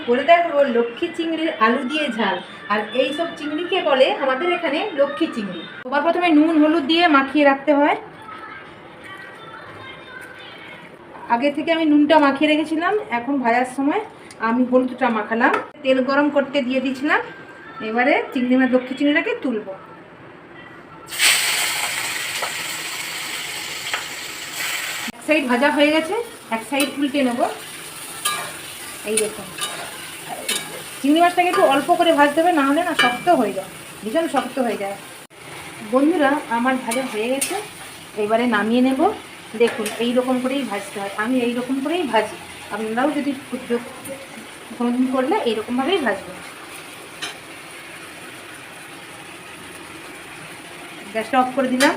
করে দেখাবো লক্ষ্মী চিংড়ির আলু দিয়ে ঝাল। আর এই সব চিংড়িকে বলে আমাদের এখানে লক্ষ্মী চিংড়ি। সবার প্রথমে নুন হলুদ দিয়ে মাখিয়ে রাখতে হয়। আগে থেকে আমি নুনটা মাখিয়ে রেখেছিলাম, এখন ভাজার সময় আমি হলুদটা মাখালাম। তেল গরম করতে দিয়ে দিয়েছিলাম। এবারে চিংড়ি মাছ লক্ষ্মী চিংড়িটাকে তুলবো। এক সাইড ভাজা হয়ে গেছে, এক সাইড উল্টে নেব। এই দেখুন, চিংড়ি মাছটাকে একটু অল্প করে ভাজতে হবে, না হলে না শক্ত হয়ে যায়, ভীষণ শক্ত হয়ে যায়। বন্ধুরা, আমার ভাজা হয়ে গেছে, এবারে নামিয়ে নেব। দেখুন, এই রকম করেই ভাজতে হয়, আমি এই রকম করেই ভাজি। আপনারাও যদি কোনোদিন করলে এইরকমভাবেই ভাজবেন। গ্যাসটা অফ করে দিলাম।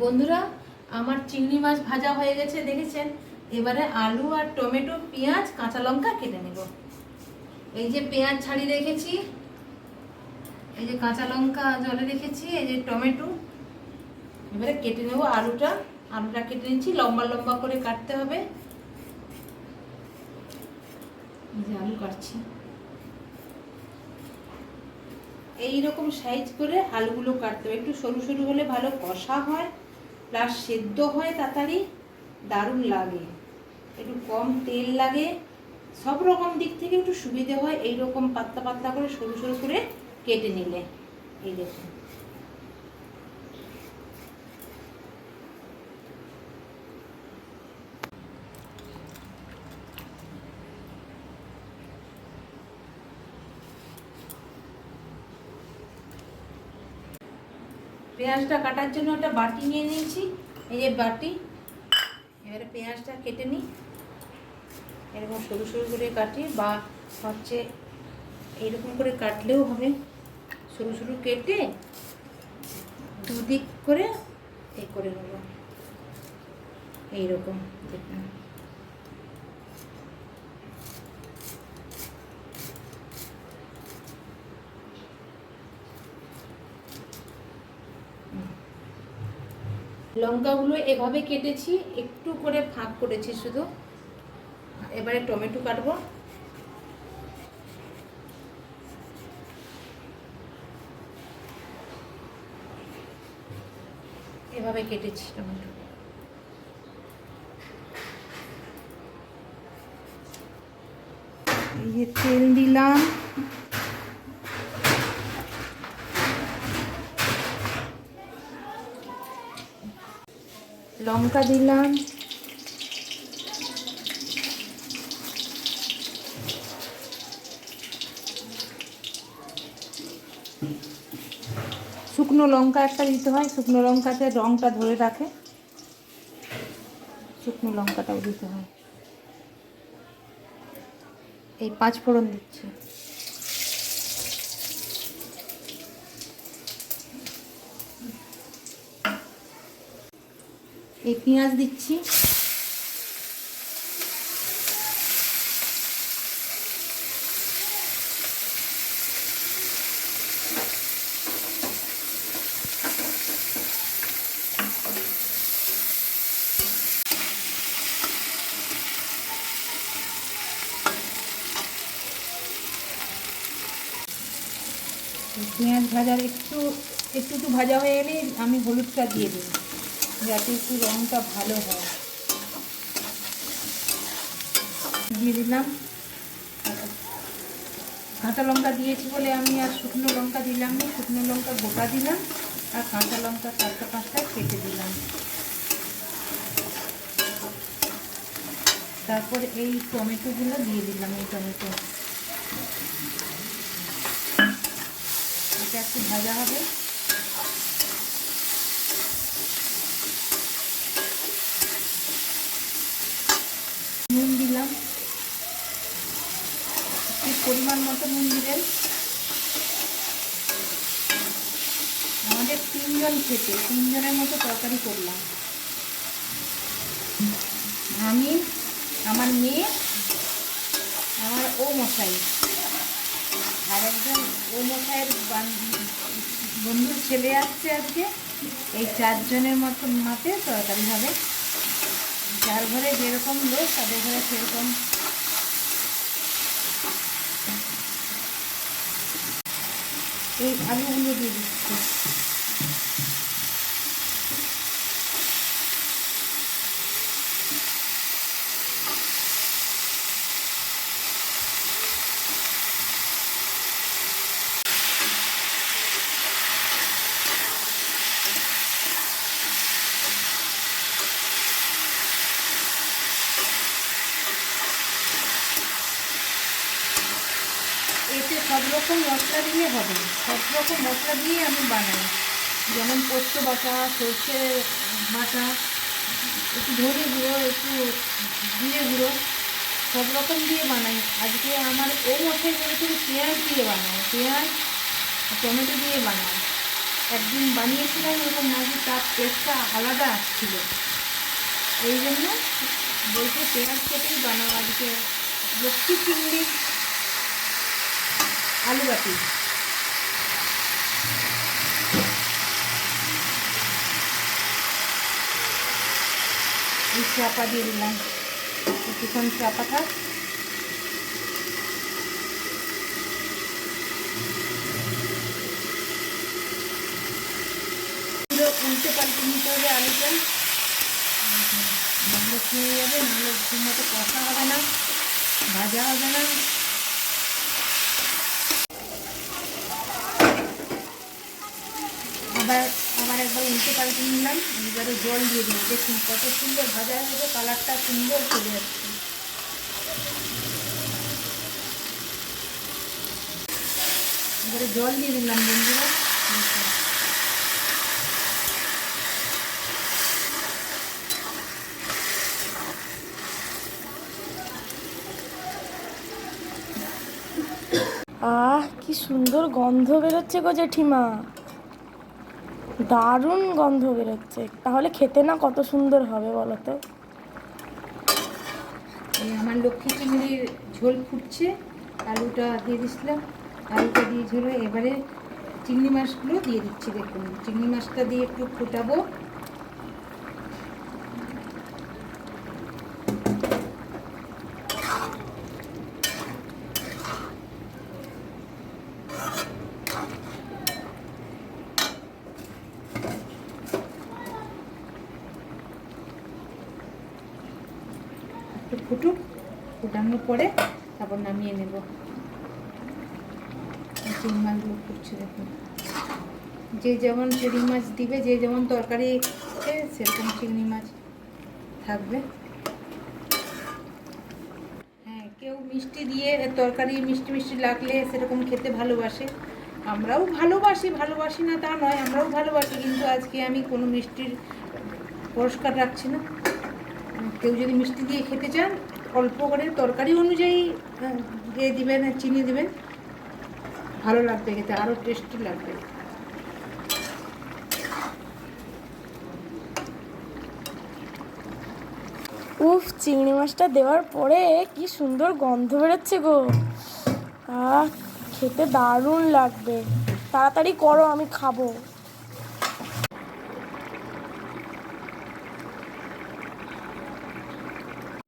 বন্ধুরা, আমার চিংড়ি মাছ ভাজা হয়ে গেছে, দেখেছেন। এবারে আলু আর টমেটো, পেঁয়াজ, কাঁচা লঙ্কা কেটে নেব। এই যে পেঁয়াজ ছাড়িয়ে রেখেছি, এই যে কাঁচা লঙ্কা জলে রেখেছি, এই যে টমেটো। এবারে কেটে নেব আলুটা। আলুটা কেটে নিচ্ছি, লম্বা লম্বা করে কাটতে হবে। এই যে আলু কাটছি, এইরকম সাইজ করে আলুগুলো কাটতে হবে। একটু সরু সরু হলে ভালো কষা হয়, প্লাস সেদ্ধ হয় তাড়াতাড়ি, দারুণ লাগে। একটু কম তেল লাগে, সব রকম দিক থেকে একটু সুবিধে হয় এইরকম পাতলা পাতলা করে সরু সরু করে কেটে নিলে। এই দেখুন, পেঁয়াজটা কাটার জন্য একটা বাটি নিয়ে নিয়েছি, এই যে বাটি। এবারে পেঁয়াজটা কেটে নিই, এরকম সরু সরু করে কাটি, বা হচ্ছে এইরকম করে কাটলেও হবে। সরু সরু কেটে দুদিক করে এই করে নেব, এইরকম দেখুন। লঙ্কাগুলো এভাবে কেটেছি, একটু করে ফাঁক করেছি শুধু। এবারে টমেটো কাটবো। এভাবে কেটেছি টমেটো। এই যে তেল দিলাম, লঙ্কা দিলাম, শুকনো লঙ্কা একটা দিতে হয়, শুকনো লঙ্কাতে রঙটা ধরে রাখে, শুকনো লঙ্কাটাও দিতে হয়। এই 5 ফোড়ন দিচ্ছি। এই পেঁয়াজ দিচ্ছি, পেঁয়াজ ভাজার একটু একটু একটু ভাজা হয়ে গেলে আমি হলুদটা দিয়ে দিই, যাতে একটু রঙটা ভালো হয়। দিয়ে দিলাম। কাঁচা লঙ্কা দিয়েছি বলে আমি আর শুকনো লঙ্কা দিলাম না, শুকনো লঙ্কা গোটা দিলাম, আর কাঁচা লঙ্কা 4-5টা কেটে দিলাম। তারপর এই টমেটোগুলো দিয়ে দিলাম। এই টমেটো এটা একটু ভাজা হবে। নুন দিলাম, ঠিক পরিমাণ মতো নুন দিলেন। আমাদের 3 জন খেতে, 3 জনের মতো তরকারি করলাম। আমি, আমার মেয়ে, আমার ও মশাই। আর একজন ও মশাইয়ের বন্ধুর ছেলে আসছে আজকে। এই 4 জনের মতো মাপে তরকারি হবে। যার ঘরে যেরকম লোক তাদের ঘরে সেরকম। এই আলুগুলো দিয়ে দিচ্ছি। এতে সব রকম মশলা দিয়ে হবে, সব রকম মশলা দিয়ে আমি বানাই। যেমন পোস্ত বাটা, সর্ষে বাটা, একটু ধনে গুঁড়ো, একটু জিরে গুঁড়ো, সব রকম দিয়ে বানাই। আজকে আমার ও মশাই করেছিল পেঁয়াজ দিয়ে বানায়, পেঁয়াজ টমেটো দিয়ে বানায়। একদিন বানিয়েছিলাম এরকম, নাকি তার টেস্টটা আলাদা আসছিল। এই জন্য বলতে পেঁয়াজ কেটেই বানাও আজকে। লক্ষ্মী চিংড়ি আলু বাটি। এই চাপা দিয়ে দিলাম, কিছুক্ষণ চাপা থাক। উল্টে পাল্টে নিতে হবে আলুটা, নাহলে খেয়ে যাবে, নাহলে ঠিক মতো কষা হবে না, ভাজা হবে না। আবার আবার একবার উল্টে পাল্টে নিলাম। এবারে জল দিয়ে দিই। দেখুন কত সুন্দর ভাজা হয়েছে, কালারটা সুন্দর চলে যাচ্ছে। এবারে জল দিয়ে দিলাম বন্ধুরা। কি সুন্দর গন্ধ বেরোচ্ছে গো জেঠিমা, দারুণ গন্ধ বেরোচ্ছে। তাহলে খেতে না কত সুন্দর হবে বলো তো। এই আমার লক্ষ্মী চিংড়ির ঝোল ফুটছে, আলুটা দিয়ে দিচ্ছিলাম, আলুটা দিয়ে ঝোলে এবারে চিংড়ি মাছগুলো দিয়ে দিচ্ছি। দেখুন চিংড়ি মাছটা দিয়ে একটু ফোটাবো। একটু ফুটুক, ফুটানোর পরে তারপর নামিয়ে নেব। চিংড়ি মাছগুলো ফুটছে দেখুন। যে যেমন চিংড়ি মাছ দিবে, যে যেমন তরকারি সেরকম চিংড়ি মাছ থাকবে। হ্যাঁ, কেউ মিষ্টি দিয়ে তরকারি মিষ্টি মিষ্টি লাগলে সেরকম খেতে ভালোবাসে। আমরাও ভালোবাসি, ভালোবাসি না তা নয়, আমরাও ভালোবাসি। কিন্তু আজকে আমি কোনো মিষ্টির পুরস্কার রাখছি না। কেউ যদি মিষ্টি দিয়ে খেতে চান, অল্প করে তরকারি অনুযায়ী দিয়ে দিবেন, চিনি দিবেন, ভালো লাগবে খেতে, আরও টেস্টি লাগবে। উফ, চিংড়ি মাছটা দেওয়ার পরে কি সুন্দর গন্ধ বেরোচ্ছে গো। খেতে দারুণ লাগবে। তাড়াতাড়ি করো, আমি খাবো।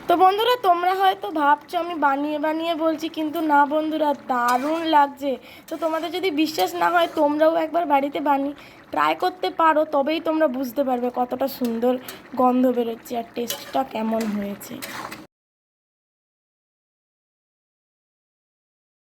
তো বন্ধুরা, তোমরা হয়তো ভাবছো আমি বানিয়ে বানিয়ে বলছি, কিন্তু না বন্ধুরা, দারুণ লাগছে। তো তোমাদের যদি বিশ্বাস না হয়, তোমরাও একবার বাড়িতে ট্রাই করতে পারো, তবেই তোমরা বুঝতে পারবে কতটা সুন্দর গন্ধ বেরোচ্ছে আর টেস্টটা কেমন হয়েছে।